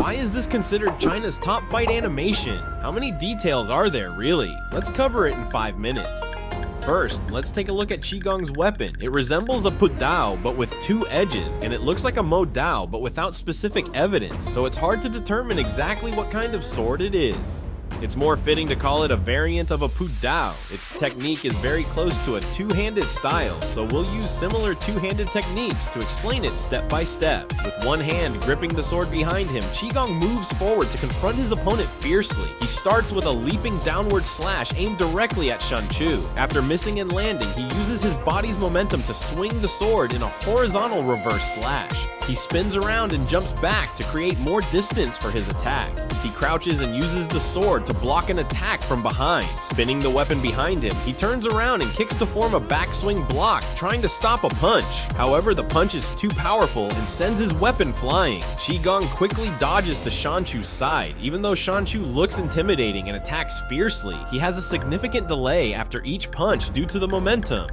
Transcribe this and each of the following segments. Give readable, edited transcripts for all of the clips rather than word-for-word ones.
Why is this considered China's top fight animation? How many details are there, really? Let's cover it in 5 minutes. First, let's take a look at Qigong's weapon. It resembles a Pudao, but with 2 edges, and it looks like a Mo Dao, but without specific evidence, so it's hard to determine exactly what kind of sword it is. It's more fitting to call it a variant of a Pudao. Its technique is very close to a two-handed style, so we'll use similar two-handed techniques to explain it step by step. With one hand gripping the sword behind him, Qigong moves forward to confront his opponent fiercely. He starts with a leaping downward slash aimed directly at Shan Chu. After missing and landing, he uses his body's momentum to swing the sword in a horizontal reverse slash. He spins around and jumps back to create more distance for his attack. He crouches and uses the sword to block an attack from behind. Spinning the weapon behind him, he turns around and kicks to form a backswing block, trying to stop a punch. However, the punch is too powerful and sends his weapon flying. Qigong quickly dodges to Shan Chu's side. Even though Shan Chu looks intimidating and attacks fiercely, he has a significant delay after each punch due to the momentum.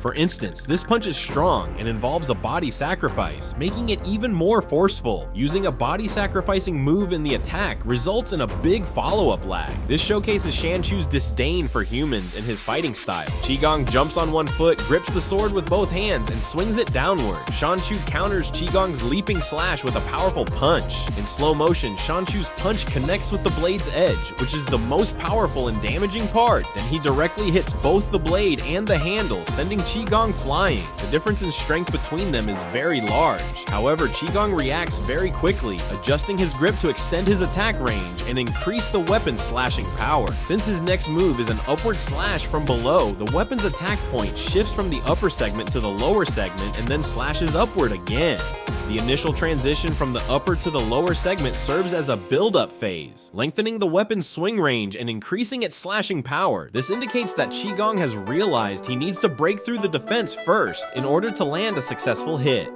For instance, this punch is strong and involves a body sacrifice, making it even more forceful. Using a body sacrificing move in the attack results in a big follow-up lag. This showcases Shan Chu's disdain for humans and his fighting style. Qigong jumps on one foot, grips the sword with both hands, and swings it downward. Shan Chu counters Qigong's leaping slash with a powerful punch. In slow motion, Shan Chu's punch connects with the blade's edge, which is the most powerful and damaging part. Then he directly hits both the blade and the handle, sending Qigong flying. The difference in strength between them is very large. However, Qigong reacts very quickly, adjusting his grip to extend his attack range and increase the weapon's slashing power. Since his next move is an upward slash from below, the weapon's attack point shifts from the upper segment to the lower segment and then slashes upward again. The initial transition from the upper to the lower segment serves as a build-up phase, lengthening the weapon's swing range and increasing its slashing power. This indicates that Qigong has realized he needs to break through the defense first in order to land a successful hit.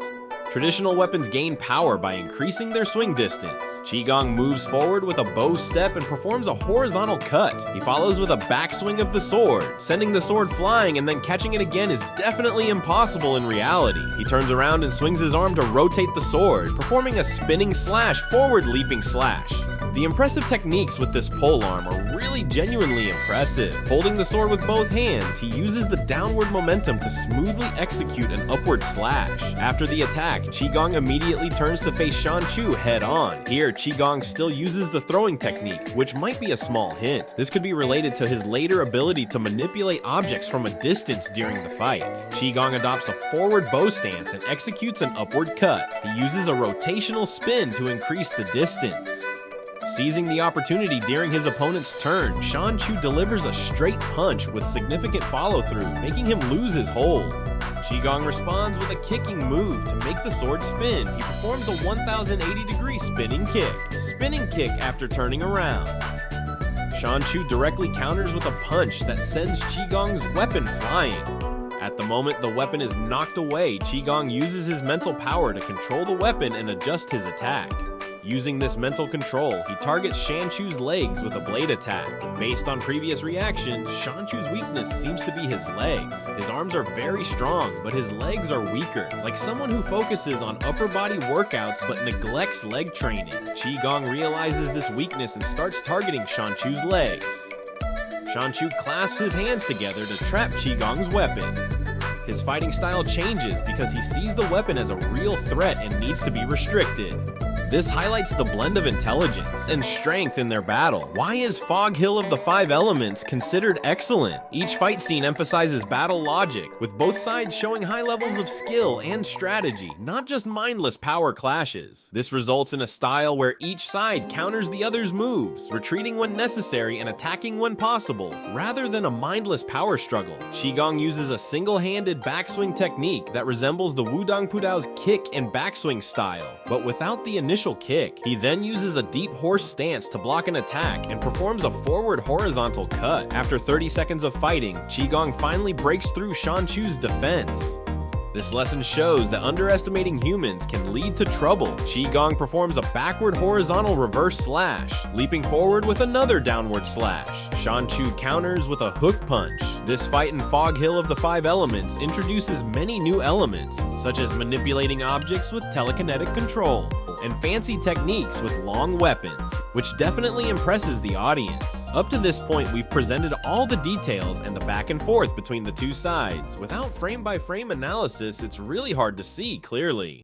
Traditional weapons gain power by increasing their swing distance. Qigong moves forward with a bow step and performs a horizontal cut. He follows with a backswing of the sword. Sending the sword flying and then catching it again is definitely impossible in reality. He turns around and swings his arm to rotate the sword, performing a spinning slash forward leaping slash. The impressive techniques with this polearm are really genuinely impressive. Holding the sword with both hands, he uses the downward momentum to smoothly execute an upward slash. After the attack, Qigong immediately turns to face Shan Chu head on. Here, Qigong still uses the throwing technique, which might be a small hint. This could be related to his later ability to manipulate objects from a distance during the fight. Qigong adopts a forward bow stance and executes an upward cut. He uses a rotational spin to increase the distance. Seizing the opportunity during his opponent's turn, Shan Chu delivers a straight punch with significant follow-through, making him lose his hold. Qigong responds with a kicking move to make the sword spin. He performs a 1,080-degree spinning kick. Spinning kick after turning around. Shan Chu directly counters with a punch that sends Qigong's weapon flying. At the moment the weapon is knocked away, Qigong uses his mental power to control the weapon and adjust his attack. Using this mental control, he targets Shan Chu's legs with a blade attack. Based on previous reactions, Shan Chu's weakness seems to be his legs. His arms are very strong, but his legs are weaker, like someone who focuses on upper body workouts but neglects leg training. Qigong realizes this weakness and starts targeting Shan Chu's legs. Shan Chu clasps his hands together to trap Qigong's weapon. His fighting style changes because he sees the weapon as a real threat and needs to be restricted. This highlights the blend of intelligence and strength in their battle. Why is Fog Hill of the Five Elements considered excellent? Each fight scene emphasizes battle logic, with both sides showing high levels of skill and strategy, not just mindless power clashes. This results in a style where each side counters the other's moves, retreating when necessary and attacking when possible, rather than a mindless power struggle. Qigong uses a single-handed backswing technique that resembles the Wudang Pudao's kick and backswing style, but without the initial kick. He then uses a deep horse stance to block an attack and performs a forward horizontal cut. After 30 seconds of fighting, Qigong finally breaks through Shan Chu's defense. This lesson shows that underestimating humans can lead to trouble. Qigong performs a backward horizontal reverse slash, leaping forward with another downward slash. Shan Chu counters with a hook punch. This fight in Fog Hill of the Five Elements introduces many new elements, such as manipulating objects with telekinetic control, and fancy techniques with long weapons, which definitely impresses the audience. Up to this point, we've presented all the details and the back and forth between the two sides. Without frame-by-frame analysis, it's really hard to see clearly.